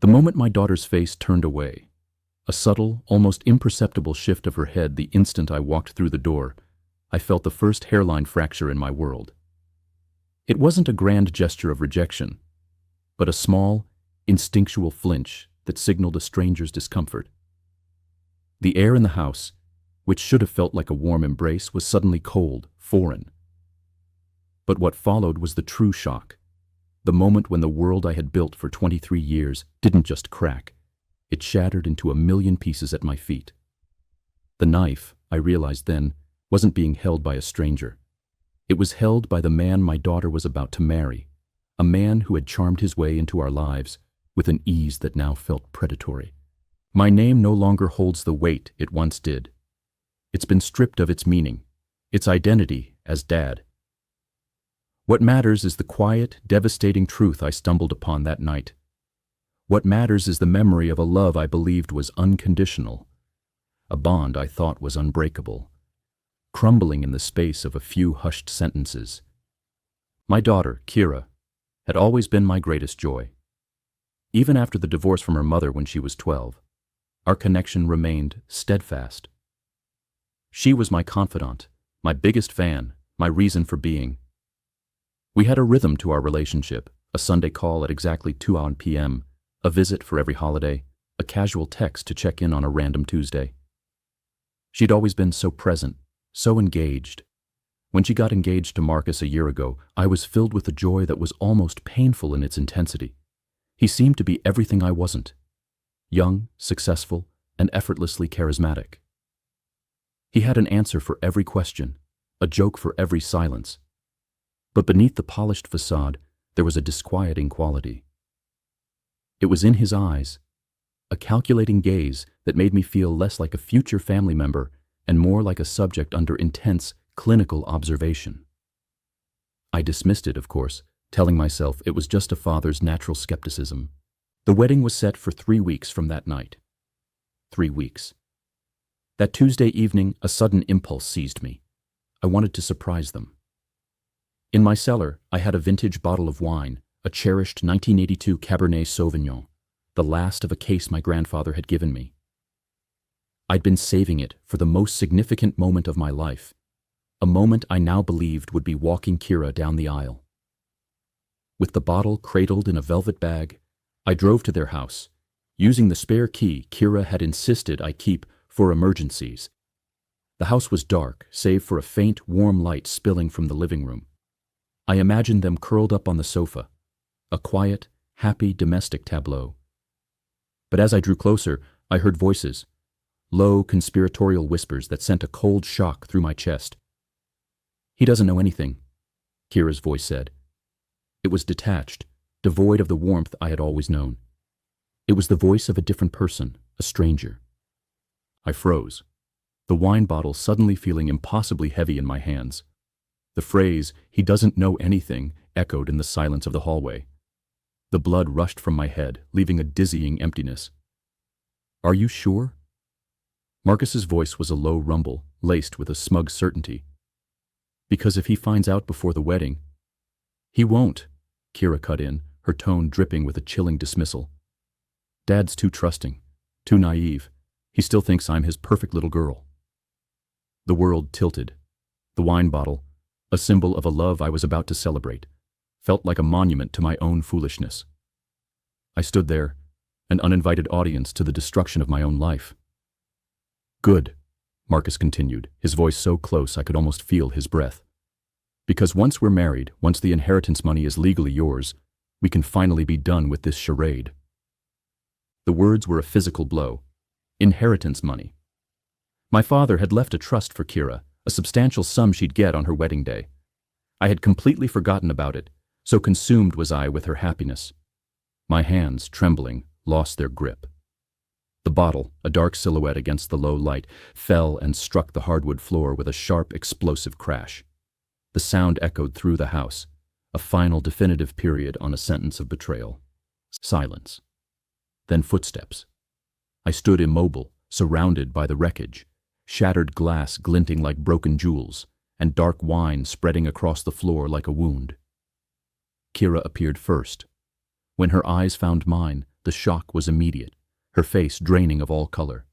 The moment my daughter's face turned away, a subtle, almost imperceptible shift of her head the instant I walked through the door, I felt the first hairline fracture in my world. It wasn't a grand gesture of rejection, but a small, instinctual flinch that signaled a stranger's discomfort. The air in the house, which should have felt like a warm embrace, was suddenly cold, foreign. But what followed was the true shock. The moment when the world I had built for 23 years didn't just crack, it shattered into a million pieces at my feet. The knife, I realized then, wasn't being held by a stranger. It was held by the man my daughter was about to marry, a man who had charmed his way into our lives with an ease that now felt predatory. My name no longer holds the weight it once did. It's been stripped of its meaning, its identity as Dad. What matters is the quiet, devastating truth I stumbled upon that night. What matters is the memory of a love I believed was unconditional, a bond I thought was unbreakable, crumbling in the space of a few hushed sentences. My daughter, Kira, had always been my greatest joy. Even after the divorce from her mother when she was 12, our connection remained steadfast. She was my confidant, my biggest fan, my reason for being. We had a rhythm to our relationship, a Sunday call at exactly 2 p.m., a visit for every holiday, a casual text to check in on a random Tuesday. She'd always been so present, so engaged. When she got engaged to Marcus a year ago, I was filled with a joy that was almost painful in its intensity. He seemed to be everything I wasn't: young, successful, and effortlessly charismatic. He had an answer for every question, a joke for every silence. But beneath the polished facade, there was a disquieting quality. It was in his eyes, a calculating gaze that made me feel less like a future family member and more like a subject under intense, clinical observation. I dismissed it, of course, telling myself it was just a father's natural skepticism. The wedding was set for 3 weeks from that night. 3 weeks. That Tuesday evening, a sudden impulse seized me. I wanted to surprise them. In my cellar, I had a vintage bottle of wine, a cherished 1982 Cabernet Sauvignon, the last of a case my grandfather had given me. I'd been saving it for the most significant moment of my life, a moment I now believed would be walking Kira down the aisle. With the bottle cradled in a velvet bag, I drove to their house, using the spare key Kira had insisted I keep for emergencies. The house was dark, save for a faint, warm light spilling from the living room. I imagined them curled up on the sofa, a quiet, happy domestic tableau. But as I drew closer, I heard voices, low, conspiratorial whispers that sent a cold shock through my chest. "He doesn't know anything," Kira's voice said. It was detached, devoid of the warmth I had always known. It was the voice of a different person, a stranger. I froze, the wine bottle suddenly feeling impossibly heavy in my hands. The phrase, "he doesn't know anything," echoed in the silence of the hallway. The blood rushed from my head, leaving a dizzying emptiness. "Are you sure?" Marcus's voice was a low rumble, laced with a smug certainty. "Because if he finds out before the wedding—" "He won't," Kira cut in, her tone dripping with a chilling dismissal. "Dad's too trusting, too naive. He still thinks I'm his perfect little girl." The world tilted. The wine bottle, a symbol of a love I was about to celebrate, felt like a monument to my own foolishness. I stood there, an uninvited audience to the destruction of my own life. "Good," Marcus continued, his voice so close I could almost feel his breath. "Because once we're married, once the inheritance money is legally yours, we can finally be done with this charade." The words were a physical blow. Inheritance money. My father had left a trust for Kira, a substantial sum she'd get on her wedding day. I had completely forgotten about it, so consumed was I with her happiness. My hands, trembling, lost their grip. The bottle, a dark silhouette against the low light, fell and struck the hardwood floor with a sharp, explosive crash. The sound echoed through the house, a final definitive period on a sentence of betrayal. Silence. Then footsteps. I stood immobile, surrounded by the wreckage, shattered glass glinting like broken jewels, and dark wine spreading across the floor like a wound. Kira appeared first. When her eyes found mine, The shock was immediate, her face draining of all color.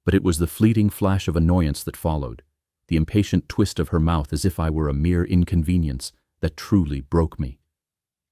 But it was the fleeting flash of annoyance that followed, the impatient twist of her mouth as if I were a mere inconvenience, that truly broke me.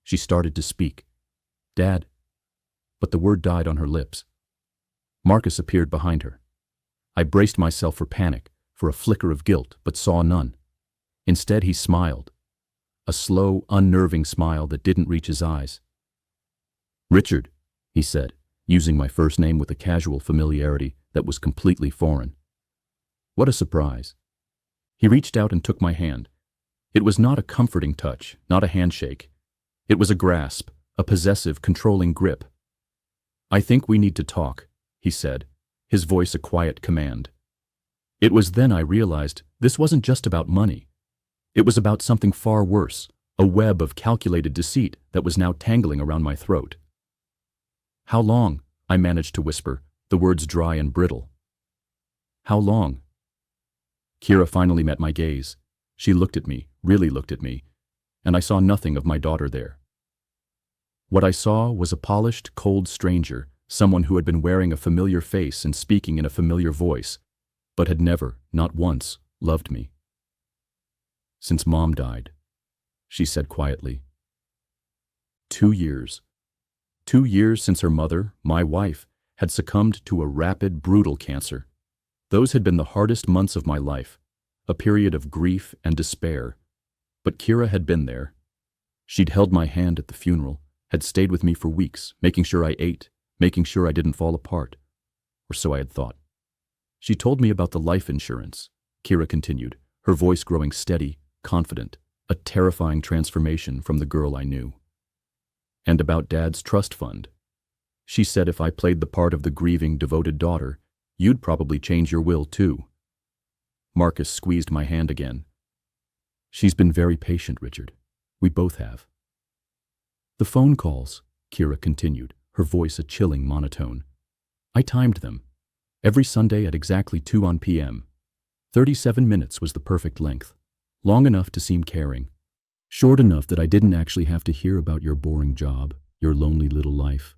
She started to speak. "Dad," but the word died on her lips. Marcus appeared behind her. I braced myself for panic, for a flicker of guilt, but saw none. Instead, he smiled. A slow, unnerving smile that didn't reach his eyes. "Richard," he said, using my first name with a casual familiarity that was completely foreign. What a surprise. He reached out and took my hand. It was not a comforting touch, not a handshake. It was a grasp, a possessive, controlling grip. "I think we need to talk," he said, his voice a quiet command. It was then I realized this wasn't just about money. It was about something far worse, a web of calculated deceit that was now tangling around my throat. "How long?" I managed to whisper, the words dry and brittle. "How long?" Kira finally met my gaze. She looked at me, really looked at me, and I saw nothing of my daughter there. What I saw was a polished, cold stranger, someone who had been wearing a familiar face and speaking in a familiar voice, but had never, not once, loved me. "Since Mom died," she said quietly. 2 years. 2 years since her mother, my wife, had succumbed to a rapid, brutal cancer. Those had been the hardest months of my life, a period of grief and despair. But Kira had been there. She'd held my hand at the funeral, had stayed with me for weeks, making sure I ate, making sure I didn't fall apart. Or so I had thought. She told me about the life insurance, Kira continued, her voice growing steady, confident, a terrifying transformation from the girl I knew. And about Dad's trust fund. She said if I played the part of the grieving, devoted daughter, you'd probably change your will too. Marcus squeezed my hand again. "She's been very patient, Richard. We both have." "The phone calls," Kira continued, her voice a chilling monotone. "I timed them. Every Sunday at exactly 2 p.m. 37 minutes was the perfect length. Long enough to seem caring. Short enough that I didn't actually have to hear about your boring job, your lonely little life."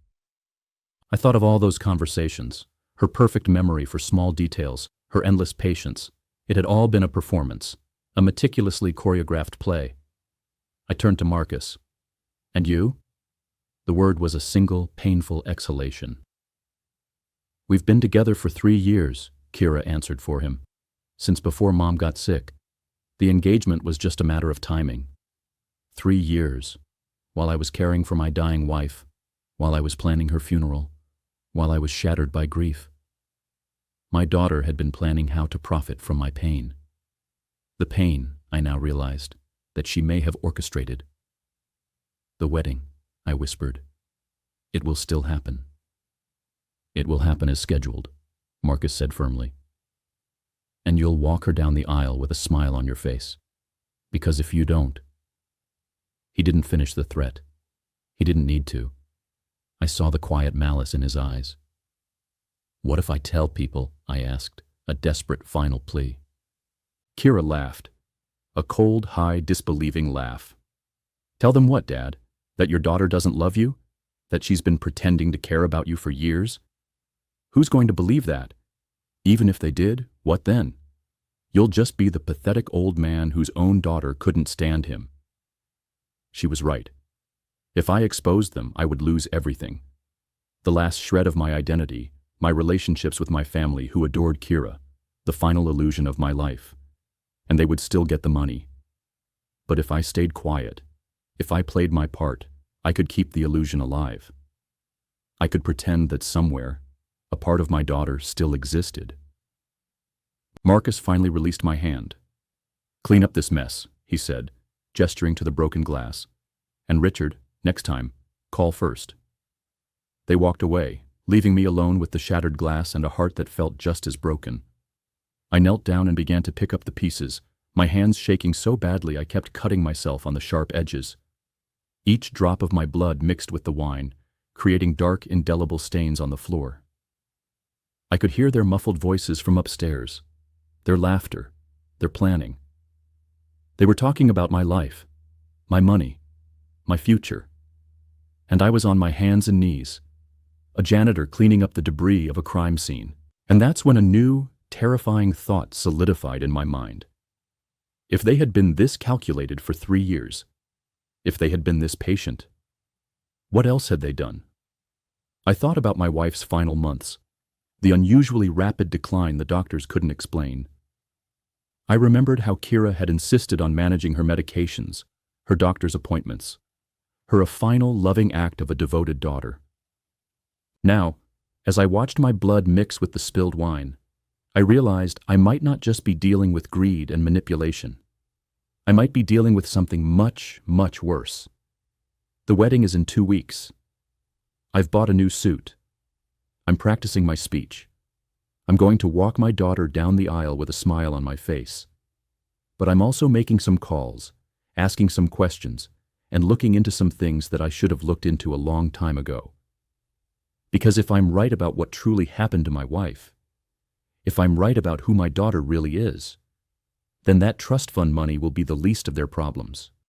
I thought of all those conversations, her perfect memory for small details, her endless patience. It had all been a performance, a meticulously choreographed play. I turned to Marcus. "And you?" The word was a single, painful exhalation. "We've been together for 3 years, Kira answered for him. "Since before Mom got sick. The engagement was just a matter of timing. 3 years, while I was caring for my dying wife, while I was planning her funeral, while I was shattered by grief. My daughter had been planning how to profit from my pain. The pain, I now realized, that she may have orchestrated. "The wedding," I whispered. "It will still happen." "It will happen as scheduled," Marcus said firmly. "And you'll walk her down the aisle with a smile on your face. Because if you don't—" He didn't finish the threat. He didn't need to. I saw the quiet malice in his eyes. "What if I tell people?" I asked, a desperate final plea. Kira laughed. A cold, high, disbelieving laugh. "Tell them what, Dad? That your daughter doesn't love you? That she's been pretending to care about you for years? Who's going to believe that? Even if they did, what then? You'll just be the pathetic old man whose own daughter couldn't stand him." She was right. If I exposed them, I would lose everything. The last shred of my identity, my relationships with my family who adored Kira, the final illusion of my life. And they would still get the money. But if I stayed quiet, if I played my part, I could keep the illusion alive. I could pretend that somewhere, a part of my daughter still existed. Marcus finally released my hand. "Clean up this mess," he said, gesturing to the broken glass. "And Richard, next time, call first." They walked away, leaving me alone with the shattered glass and a heart that felt just as broken. I knelt down and began to pick up the pieces, my hands shaking so badly I kept cutting myself on the sharp edges. Each drop of my blood mixed with the wine, creating dark, indelible stains on the floor. I could hear their muffled voices from upstairs, their laughter, their planning. They were talking about my life, my money, my future. And I was on my hands and knees, a janitor cleaning up the debris of a crime scene. And that's when a new, terrifying thought solidified in my mind. If they had been this calculated for 3 years, if they had been this patient, what else had they done? I thought about my wife's final months, the unusually rapid decline the doctors couldn't explain. I remembered how Kira had insisted on managing her medications, her doctor's appointments, her a final loving act of a devoted daughter. Now, as I watched my blood mix with the spilled wine, I realized I might not just be dealing with greed and manipulation. I might be dealing with something much, much worse. The wedding is in 2 weeks. I've bought a new suit. I'm practicing my speech. I'm going to walk my daughter down the aisle with a smile on my face. But I'm also making some calls, asking some questions, and looking into some things that I should have looked into a long time ago. Because if I'm right about what truly happened to my wife, if I'm right about who my daughter really is, then that trust fund money will be the least of their problems.